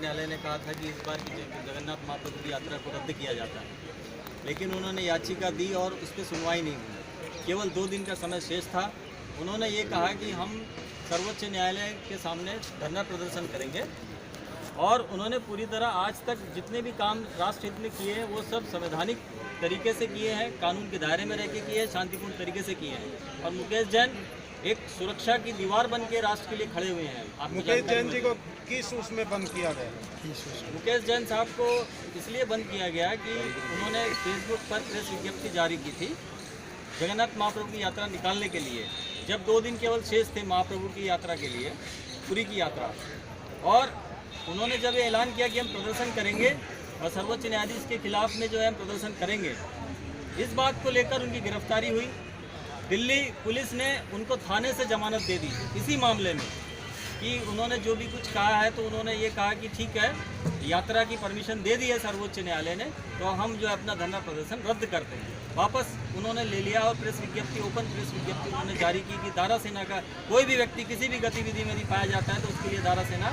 न्यायालय ने कहा था कि इस बार की जगन्नाथ महाप्रभु की यात्रा को रद्द किया जाता है, लेकिन उन्होंने याचिका दी और उस पर सुनवाई नहीं हुई। केवल 2 दिन का समय शेष था। उन्होंने ये कहा कि हम सर्वोच्च न्यायालय के सामने धरना प्रदर्शन करेंगे, और उन्होंने पूरी तरह आज तक जितने भी काम राष्ट्र हित में किए हैं वो सब संवैधानिक तरीके से किए हैं, कानून के दायरे में रह के किए हैं, शांतिपूर्ण तरीके से किए हैं। और मुकेश जैन एक सुरक्षा की दीवार बन के राष्ट्र के लिए खड़े हुए हैं। मुकेश जैन जी को किस उसमें बंद किया गया? मुकेश जैन साहब को इसलिए बंद किया गया कि उन्होंने फेसबुक पर प्रेस विज्ञप्ति जारी की थी जगन्नाथ महाप्रभु की यात्रा निकालने के लिए, जब 2 दिन केवल शेष थे महाप्रभु की यात्रा के लिए, पुरी की यात्रा। और उन्होंने जब ये ऐलान किया कि हम प्रदर्शन करेंगे और सर्वोच्च न्यायाधीश के खिलाफ में जो है हम प्रदर्शन करेंगे, इस बात को लेकर उनकी गिरफ्तारी हुई। दिल्ली पुलिस ने उनको थाने से जमानत दे दी इसी मामले में कि उन्होंने जो भी कुछ कहा है, तो उन्होंने ये कहा कि ठीक है, यात्रा की परमिशन दे दी है सर्वोच्च न्यायालय ने, तो हम जो है अपना धरना प्रदर्शन रद्द करते हैं। वापस उन्होंने ले लिया और प्रेस विज्ञप्ति, ओपन प्रेस विज्ञप्ति उन्होंने जारी की कि दारा सेना का कोई भी व्यक्ति किसी भी गतिविधि में नहीं पाया जाता है तो उसके लिए दारा सेना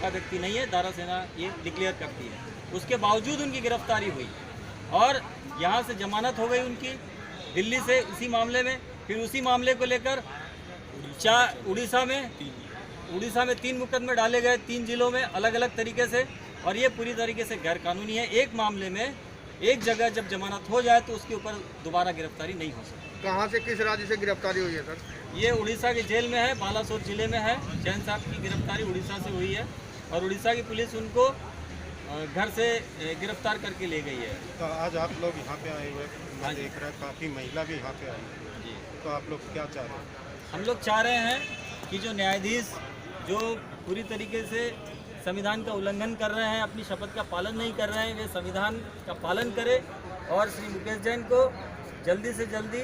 का व्यक्ति नहीं है, दारा सेना ये डिक्लेयर करती है। उसके बावजूद उनकी गिरफ्तारी हुई और यहाँ से जमानत हो गई उनकी दिल्ली से इसी मामले में। फिर उसी मामले को लेकर उड़ीसा में 3 मुकदमे डाले गए 3 जिलों में अलग अलग तरीके से, और ये पूरी तरीके से गैरकानूनी है। एक मामले में एक जगह जब जमानत हो जाए तो उसके ऊपर दोबारा गिरफ्तारी नहीं हो सकती। कहाँ से, किस राज्य से गिरफ्तारी हुई है सर? ये उड़ीसा की जेल में है, बालासोर जिले में है। जैन साहब की गिरफ्तारी उड़ीसा से हुई है और उड़ीसा की पुलिस उनको घर से गिरफ्तार करके ले गई है। तो आज आप लोग यहाँ पे आए हुए, मैं देख रहा काफ़ी महिला भी यहाँ पे आई जी, तो आप लोग क्या चाह रहे हैं? हम लोग चाह रहे हैं कि जो न्यायाधीश जो पूरी तरीके से संविधान का उल्लंघन कर रहे हैं, अपनी शपथ का पालन नहीं कर रहे हैं, वे संविधान का पालन करें और श्री मुकेश जैन को जल्दी से जल्दी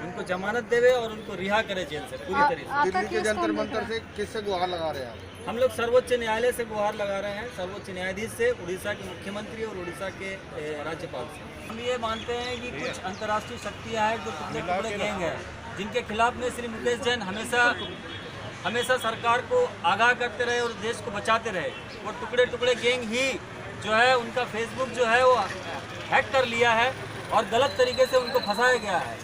उनको जमानत देवे और उनको रिहा करे जेल से पूरी तरीके से। दिल्ली के जंतर मंतर से किससे गुहार लगा रहे हैं आप? हम लोग सर्वोच्च न्यायालय से गुहार लगा रहे हैं, सर्वोच्च न्यायाधीश से, उड़ीसा के मुख्यमंत्री और उड़ीसा के राज्यपाल से। हम ये मानते हैं कि कुछ अंतर्राष्ट्रीय शक्तियाँ हैं जो टुकड़े टुकड़े गैंग है, जिनके खिलाफ में श्री मुकेश जैन हमेशा सरकार को आगाह करते रहे और देश को बचाते रहे। वो टुकड़े टुकड़े गैंग ही जो है उनका फेसबुक जो है वो हैक कर लिया है और गलत तरीके से उनको फंसाया गया है,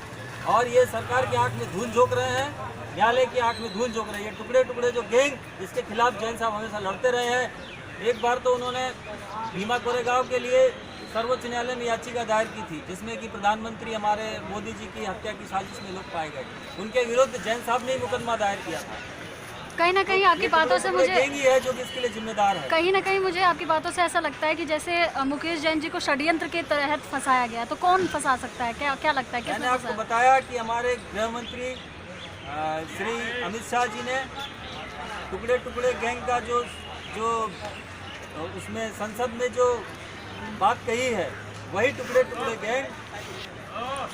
और ये सरकार की आंख में धूल झोंक रहे हैं, न्यायालय की आंख में धूल झोंक रहे हैं। ये टुकड़े टुकड़े जो गैंग जिसके खिलाफ जैन साहब हमेशा लड़ते रहे हैं। एक बार तो उन्होंने भीमा कोरेगांव के लिए सर्वोच्च न्यायालय में याचिका दायर की थी, जिसमें कि प्रधानमंत्री हमारे मोदी जी की हत्या की साजिश में लोग पाए गए। उनके विरुद्ध जैन साहब ने मुकदमा दायर किया था। कहीं ना कहीं आपकी बातों से मुझे है जो कि इसके लिए जिम्मेदार है। कहीं ना कहीं मुझे आपकी बातों से ऐसा लगता है कि जैसे मुकेश जैन जी को षड्यंत्र के तहत फंसाया गया, तो कौन फंसा सकता है? क्या लगता है? मैंने आपको बताया कि हमारे गृह मंत्री श्री अमित शाह जी ने टुकड़े टुकड़े गैंग का जो उसमें संसद में जो बात कही है, वही टुकड़े टुकड़े गैंग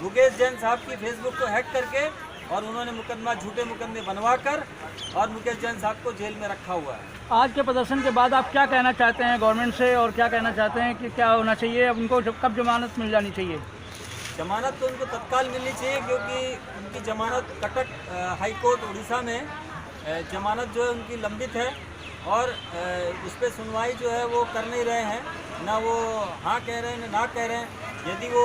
मुकेश जैन साहब की फेसबुक को हैक करके और उन्होंने झूठे मुकदमे बनवाकर और मुकेश जैन साहब को जेल में रखा हुआ है। आज के प्रदर्शन के बाद आप क्या कहना चाहते हैं गवर्नमेंट से, और क्या कहना चाहते हैं कि क्या होना चाहिए, उनको कब जमानत मिल जानी चाहिए? जमानत तो उनको तत्काल मिलनी चाहिए, क्योंकि उनकी जमानत कटक हाई कोर्ट उड़ीसा में जमानत जो है उनकी लंबित है और उस पर सुनवाई जो है वो कर नहीं रहे हैं, ना वो हाँ कह रहे हैं ना कह रहे हैं। यदि वो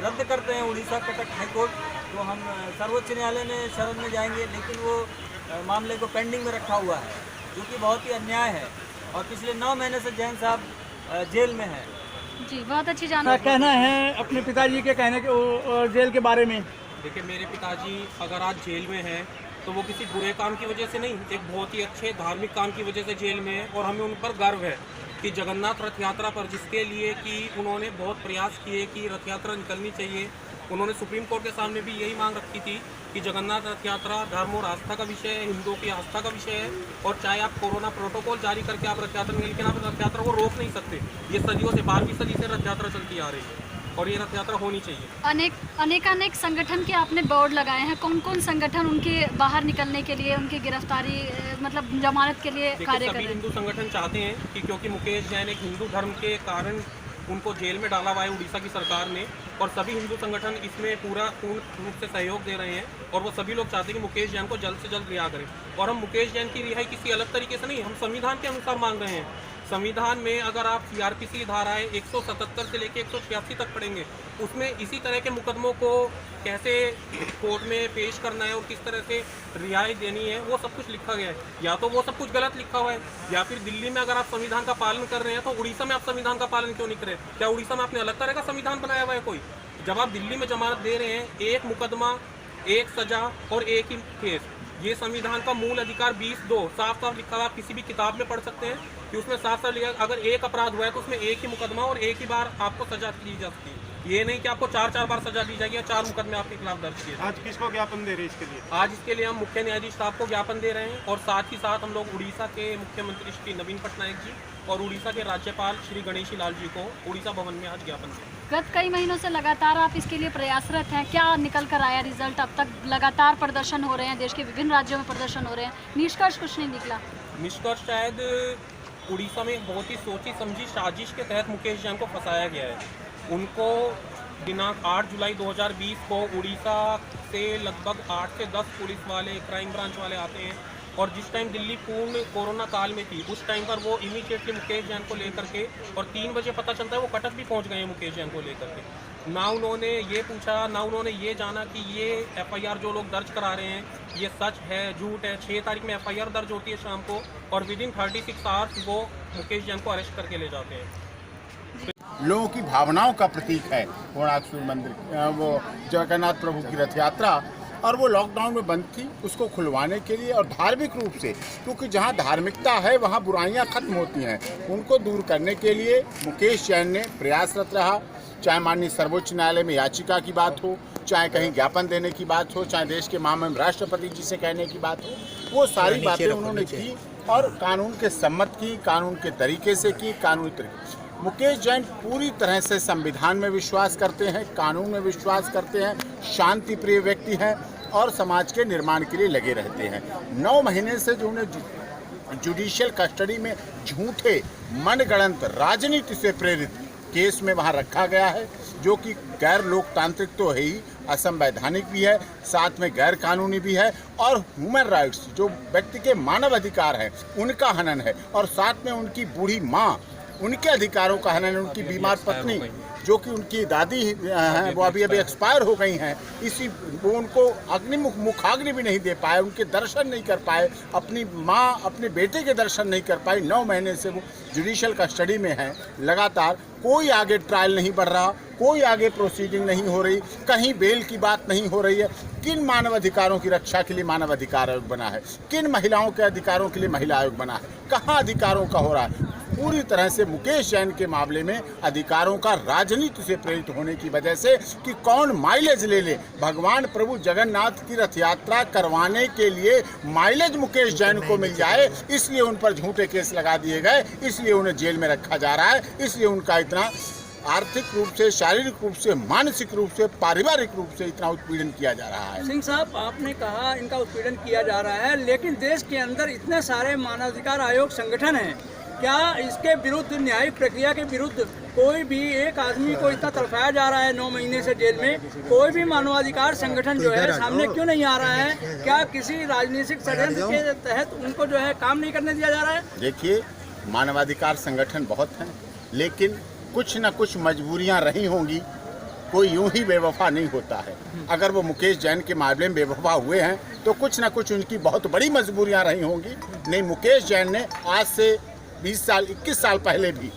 रद्द करते हैं उड़ीसा कटक हाई कोर्ट, तो हम सर्वोच्च न्यायालय में शरण में जाएंगे, लेकिन वो मामले को पेंडिंग में रखा हुआ है, जो कि बहुत ही अन्याय है और पिछले 9 महीने से जैन साहब जेल में है। जी, बहुत अच्छी जानकारी। क्या कहना है अपने पिताजी के कहने के जेल के बारे में? देखिए, मेरे पिताजी अगर आज जेल में हैं तो वो किसी बुरे काम की वजह से नहीं, एक बहुत ही अच्छे धार्मिक काम की वजह से जेल में है, और हमें उन पर गर्व है कि जगन्नाथ रथ यात्रा पर, जिसके लिए कि उन्होंने बहुत प्रयास किए कि रथ यात्रा निकलनी चाहिए। उन्होंने सुप्रीम कोर्ट के सामने भी यही मांग रखी थी कि जगन्नाथ रथ यात्रा धर्म और आस्था का विषय है, हिंदुओं की आस्था का विषय है, और चाहे आप कोरोना प्रोटोकॉल जारी करके आप रथ यात्रा, लेकिन आप रथ यात्रा को रोक नहीं सकते। ये सदियों से 12वीं सदी से रथ यात्रा चलती आ रही है और ये रथ यात्रा होनी चाहिए। अनेक संगठन के आपने बोर्ड लगाए हैं, कौन कौन संगठन उनके बाहर निकलने के लिए, उनकी गिरफ्तारी मतलब जमानत के लिए कार्य कर रहे हैं? सभी हिंदू संगठन चाहते हैं कि क्योंकि मुकेश जैन एक हिंदू धर्म के कारण उनको जेल में डाला हुआ है उड़ीसा की सरकार ने, और सभी हिंदू संगठन इसमें पूर्ण रूप से सहयोग दे रहे हैं, और वो सभी लोग चाहते हैं कि मुकेश जैन को जल्द से जल्द रिहा करें। और हम मुकेश जैन की रिहाई किसी अलग तरीके से नहीं, हम संविधान के अनुसार मांग रहे हैं। संविधान में अगर आप सीआरपीसी धाराएं 177 से लेकर 186 तक पढ़ेंगे, उसमें इसी तरह के मुकदमों को कैसे कोर्ट में पेश करना है और किस तरह से रिहाई देनी है, वो सब कुछ लिखा गया है। या तो वो सब कुछ गलत लिखा हुआ है, या फिर दिल्ली में अगर आप संविधान का पालन कर रहे हैं तो उड़ीसा में आप संविधान का पालन क्यों नहीं कर रहे? क्या उड़ीसा में आपने अलग तरह का संविधान बनाया हुआ है कोई? जब आप दिल्ली में जमानत दे रहे हैं, एक मुकदमा, एक सजा और एक ही केस, ये संविधान का मूल अधिकार 20(2) साफ साफ लिखा हुआ। आप किसी भी किताब में पढ़ सकते हैं कि उसमें साफ साफ लिखा है अगर एक अपराध हुआ है तो उसमें एक ही मुकदमा और एक ही बार आपको सजा दी जा सकती है। ये नहीं कि आपको 4 बार सजा दी जाएगी या 4 मुकदमे आपके खिलाफ दर्ज किए। आज किसको ज्ञापन दे रहे हैं इसके लिए? आज इसके लिए हम मुख्य न्यायाधीश साहब को ज्ञापन दे रहे हैं और साथ ही साथ हम लोग उड़ीसा के मुख्यमंत्री श्री नवीन पटनायक जी और उड़ीसा के राज्यपाल श्री गणेशी लाल जी को उड़ीसा भवन में आज ज्ञापन दें। गत कई महीनों से लगातार आप इसके लिए प्रयासरत हैं, क्या निकल कर आया रिजल्ट? अब तक लगातार प्रदर्शन हो रहे हैं, देश के विभिन्न राज्यों में प्रदर्शन हो रहे हैं, निष्कर्ष कुछ नहीं निकला? निष्कर्ष शायद उड़ीसा में बहुत ही सोची समझी साजिश के तहत मुकेश जैन को फंसाया गया है। उनको दिनांक 8 जुलाई 2020 को उड़ीसा से लगभग 8 से 10 पुलिस वाले, क्राइम ब्रांच वाले आते हैं और जिस टाइम दिल्ली पूर्ण कोरोना काल में थी उस टाइम पर वो इमीडिएटली मुकेश जैन को लेकर के, और 3 बजे पता चलता है वो कटक भी पहुंच गए हैं मुकेश जैन को लेकर के। ना उन्होंने ये पूछा, ना उन्होंने ये जाना कि ये एफआईआर जो लोग दर्ज करा रहे हैं ये सच है झूठ है। 6 तारीख में एफआईआर दर्ज होती है शाम को और विदिन 36 आवर्स वो मुकेश जैन को अरेस्ट करके ले जाते हैं। लोगों की भावनाओं का प्रतीक है कोणार्क मंदिर, वो जगन्नाथ प्रभु की रथ यात्रा, और वो लॉकडाउन में बंद थी, उसको खुलवाने के लिए और धार्मिक रूप से, क्योंकि जहाँ धार्मिकता है वहाँ बुराइयाँ खत्म होती हैं, उनको दूर करने के लिए मुकेश जैन ने प्रयासरत रहा। चाहे माननीय सर्वोच्च न्यायालय में याचिका की बात हो, चाहे कहीं ज्ञापन देने की बात हो, चाहे देश के महामहिम राष्ट्रपति जी से कहने की बात हो, वो सारी बातें उन्होंने की और कानून के सम्मत की, कानून के तरीके से की, कानूनी तरीके। मुकेश जैन पूरी तरह से संविधान में विश्वास करते हैं, कानून में विश्वास करते हैं, शांति प्रिय व्यक्ति हैं और समाज के निर्माण के लिए लगे रहते हैं। 9 महीने से जो उन्हें जुडिशियल कस्टडी में झूठे मनगढ़ंत राजनीति से प्रेरित केस में वहाँ रखा गया है, जो कि गैर लोकतांत्रिक तो है ही, असंवैधानिक भी है, साथ में गैर कानूनी भी है, और ह्यूमन राइट्स जो व्यक्ति के मानव अधिकार हैं उनका हनन है, और साथ में उनकी बूढ़ी माँ, उनके अधिकारों का हनन, उनकी बीमार पत्नी जो कि उनकी दादी हैं वो अभी एक्सपायर हो गई हैं, इसी वो उनको मुखाग्नि भी नहीं दे पाए, उनके दर्शन नहीं कर पाए, अपनी माँ अपने बेटे के दर्शन नहीं कर पाई। 9 महीने से वो जुडिशियल कस्टडी में हैं लगातार, कोई आगे ट्रायल नहीं बढ़ रहा, कोई आगे प्रोसीडिंग नहीं हो रही, कहीं बेल की बात नहीं हो रही है। किन मानव अधिकारों की रक्षा के लिए मानव अधिकार आयोग बना है, किन महिलाओं के अधिकारों के लिए महिला आयोग बना है, कहाँ अधिकारों का हो रहा है? पूरी तरह से मुकेश जैन के मामले में अधिकारों का राजनीति से प्रेरित होने की वजह से कि कौन माइलेज ले ले, भगवान प्रभु जगन्नाथ की रथ यात्रा करवाने के लिए माइलेज मुकेश जैन को मिल जाए, इसलिए उन पर झूठे केस लगा दिए गए, इसलिए उन्हें जेल में रखा जा रहा है, इसलिए उनका इतना आर्थिक रूप से, शारीरिक रूप से, मानसिक रूप से, पारिवारिक रूप से इतना उत्पीड़न किया जा रहा है। सिंह साहब, आपने कहा इनका उत्पीड़न किया जा रहा है, लेकिन देश के अंदर इतने सारे मानवाधिकार आयोग संगठन हैं, क्या इसके विरुद्ध, न्यायिक प्रक्रिया के विरुद्ध कोई भी एक आदमी को इतना तड़पाया जा रहा है 9 महीने से जेल में, कोई भी मानवाधिकार संगठन जो है सामने क्यों नहीं आ रहा है? क्या किसी राजनीतिक षड्यंत्र के तहत उनको जो है काम नहीं करने दिया जा रहा है? देखिए, मानवाधिकार संगठन बहुत हैं, लेकिन कुछ न कुछ मजबूरियां रही होंगी, कोई यूं ही बेवफा नहीं होता है। अगर वो मुकेश जैन के मामले में बेवफा हुए हैं तो कुछ न कुछ उनकी बहुत बड़ी मजबूरियां रही होंगी। नहीं, मुकेश जैन ने आज से 20 साल 21 साल पहले भी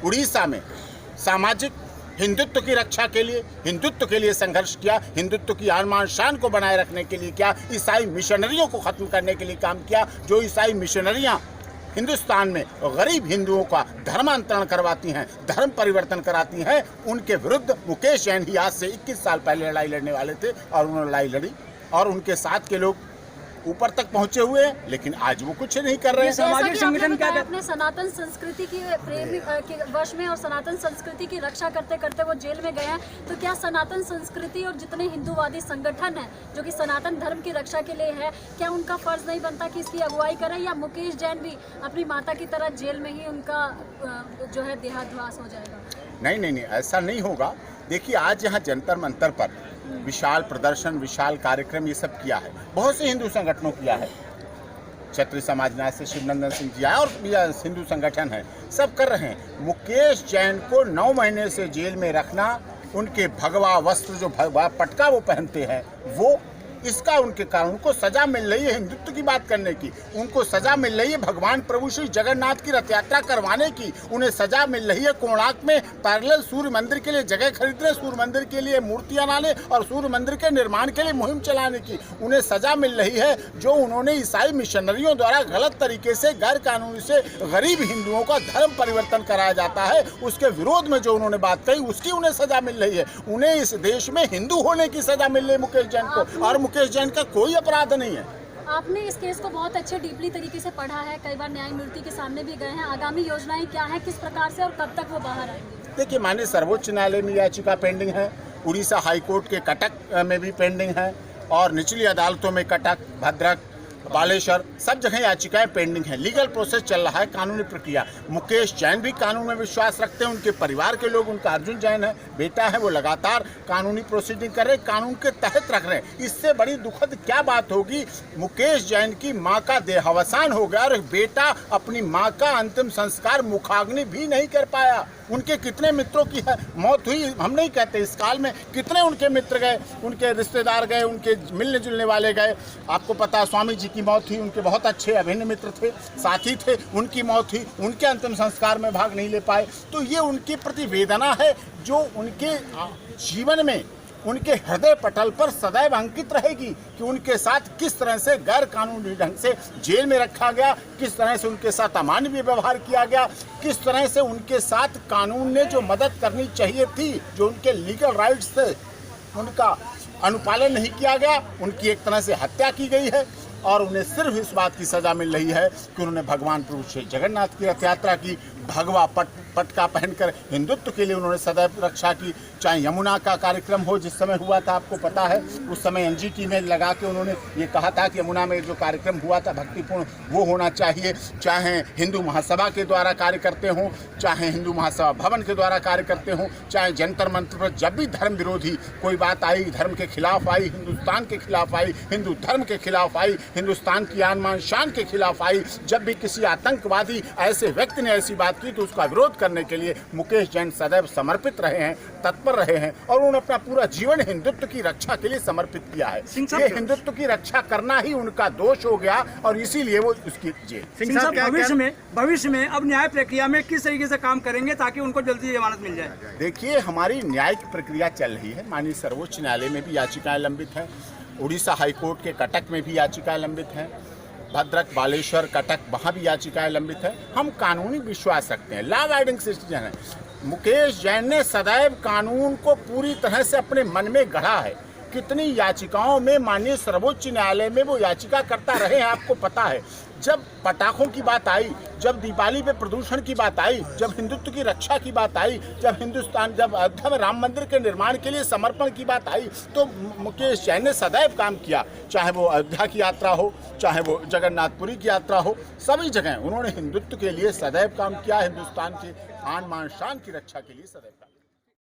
उड़ीसा में सामाजिक हिंदुत्व की रक्षा के लिए, हिंदुत्व के लिए संघर्ष किया, हिंदुत्व की आन शान को बनाए रखने के लिए किया, ईसाई मिशनरियों को ख़त्म करने के लिए काम किया। जो ईसाई मिशनरियाँ हिंदुस्तान में गरीब हिंदुओं का धर्मांतरण करवाती हैं, धर्म परिवर्तन कराती हैं, उनके विरुद्ध मुकेश जैन ही आज से 21 साल पहले लड़ाई लड़ने वाले थे और उन्होंने लड़ाई लड़ी और उनके साथ के लोग ऊपर तक पहुंचे हुए हैं, लेकिन आज वो कुछ नहीं कर रहे हैं। सामाजिक संगठन क्या अपने सनातन संस्कृति की प्रेमी के वश में और सनातन संस्कृति की रक्षा करते करते वो जेल में गए हैं, तो क्या सनातन संस्कृति और जितने हिंदूवादी संगठन हैं जो कि सनातन धर्म की रक्षा के लिए है, क्या उनका फर्ज नहीं बनता कि इसकी अगुवाई करें, या मुकेश जैन भी अपनी माता की तरह जेल में ही उनका जो है देहाद्वास हो जाएगा? नहीं, ऐसा नहीं होगा। देखिए, आज यहाँ जंतर मंतर पर विशाल प्रदर्शन, विशाल कार्यक्रम ये सब किया है, बहुत से हिंदू संगठनों किया है, क्षत्रिय समाजनाथ से शिवनंदन सिंह जी आए और भी हिंदू संगठन है, सब कर रहे हैं। मुकेश जैन को 9 महीने से जेल में रखना, उनके भगवा वस्त्र जो भगवा पटका वो पहनते हैं, वो इसका उनके कारण उनको सजा मिल रही है हिंदुत्व की बात करने की, उनको सजा मिल रही है भगवान प्रभु श्री जगन्नाथ की रथ यात्रा करवाने की, उन्हें सजा मिल रही है कोणार्क में पैरेलल सूर्य मंदिर के लिए जगह खरीदने, सूर्य मंदिर के लिए मूर्तियां लाने और सूर्य मंदिर के निर्माण के लिए मुहिम चलाने की, उन्हें सजा मिल रही है जो उन्होंने ईसाई मिशनरियों द्वारा गलत तरीके से गैर कानूनी से गरीब हिंदुओं का धर्म परिवर्तन कराया जाता है, उसके विरोध में जो उन्होंने बात कही उसकी उन्हें सजा मिल रही है। उन्हें इस देश में हिंदू होने की सजा मिल रही है मुकेश जैन को, और मुकेश जैन का कोई अपराध नहीं है। आपने इस केस को बहुत अच्छे डीपली तरीके से पढ़ा है, कई बार न्यायमूर्ति के सामने भी गए हैं। आगामी योजनाएं क्या है, किस प्रकार से और कब तक वो बाहर आएंगे? देखिए, माननीय सर्वोच्च न्यायालय में याचिका पेंडिंग है, उड़ीसा हाईकोर्ट के कटक में भी पेंडिंग है, और निचली अदालतों में कटक, भद्रक, बालेश्वर सब जगह याचिकाएं पेंडिंग हैं। लीगल प्रोसेस चल रहा है, कानूनी प्रक्रिया। मुकेश जैन भी कानून में विश्वास रखते हैं, उनके परिवार के लोग, उनका अर्जुन जैन है बेटा है, वो लगातार कानूनी प्रोसीडिंग कर रहे हैं, कानून के तहत रख रहे हैं। इससे बड़ी दुखद क्या बात होगी, मुकेश जैन की मां का देहावसान हो गया और बेटा अपनी मां का अंतिम संस्कार मुखाग्नि भी नहीं कर पाया। उनके कितने मित्रों की मौत हुई, हम नहीं कहते, इस काल में कितने उनके मित्र गए, उनके रिश्तेदार गए, उनके मिलने जुलने वाले गए। आपको पता, स्वामी जी की मौत हुई, उनके बहुत अच्छे अभिन्न मित्र थे, साथी थे, उनकी मौत हुई, उनके अंतिम संस्कार में भाग नहीं ले पाए। तो ये उनकी प्रति वेदना है जो उनके जीवन में, उनके हृदय पटल पर सदैव अंकित रहेगी कि उनके साथ किस तरह से गैर कानूनी ढंग से जेल में रखा गया, किस तरह से उनके साथ अमानवीय व्यवहार किया गया, किस तरह से उनके साथ कानून ने जो मदद करनी चाहिए थी, जो उनके लीगल राइट्स थे, उनका अनुपालन नहीं किया गया, उनकी एक तरह से हत्या की गई है। और उन्हें सिर्फ इस बात की सज़ा मिल रही है कि उन्होंने भगवान प्रभु श्री जगन्नाथ की रथ यात्रा की, भगवा पटका पहनकर हिंदुत्व के लिए उन्होंने सदैव रक्षा की। चाहे यमुना का कार्यक्रम हो, जिस समय हुआ था आपको पता है, उस समय एनजीटी में लगा के उन्होंने ये कहा था कि यमुना में जो कार्यक्रम हुआ था भक्तिपूर्ण वो होना चाहिए। चाहे हिंदू महासभा के द्वारा कार्य करते हों, चाहे हिंदू महासभा भवन के द्वारा कार्य करते हों, चाहे जंतर मंत्र पर जब भी धर्म विरोधी कोई बात आई, धर्म के खिलाफ आई, हिंदुस्तान के खिलाफ आई, हिंदू धर्म के खिलाफ आई, हिंदुस्तान की आन मान शान के खिलाफ आई, जब भी किसी आतंकवादी ऐसे व्यक्ति ने ऐसी बात की तो उसका विरोध करने के लिए मुकेश जैन सदैव समर्पित रहे हैं, तत्पर रहे हैं, और उन्होंने अपना पूरा जीवन हिंदुत्व की रक्षा के लिए समर्पित किया है। ये हिंदुत्व की रक्षा करना ही उनका दोष हो गया और इसीलिए वो उसकी जेल। सिंह साहब, भविष्य में अब न्याय प्रक्रिया में किस तरीके से काम करेंगे ताकि उनको जल्दी जमानत मिल जाए? देखिए, हमारी न्यायिक प्रक्रिया चल रही है, माननीय सर्वोच्च न्यायालय में भी याचिकाएं लंबित हैं, उड़ीसा हाईकोर्ट के कटक में भी याचिकाएं लंबित हैं, भद्रक, बालेश्वर, कटक, वहाँ भी याचिकाएं लंबित हैं। हम कानूनी विश्वास रखते हैं, लॉ गाइडिंग सिस्टम है। मुकेश जैन ने सदैव कानून को पूरी तरह से अपने मन में गढ़ा है। कितनी याचिकाओं में माननीय सर्वोच्च न्यायालय में वो याचिका करता रहे हैं, आपको पता है। जब पटाखों की बात आई, जब दीपावली पे प्रदूषण की बात आई, जब हिंदुत्व की रक्षा की बात आई, जब अयोध्या में राम मंदिर के निर्माण के लिए समर्पण की बात आई, तो मुकेश जैन ने सदैव काम किया। चाहे वो अयोध्या की यात्रा हो, चाहे वो जगन्नाथपुरी की यात्रा हो, सभी जगह उन्होंने हिंदुत्व के लिए सदैव काम किया, हिंदुस्तान के आन मान शान की रक्षा के लिए सदैव काम किया।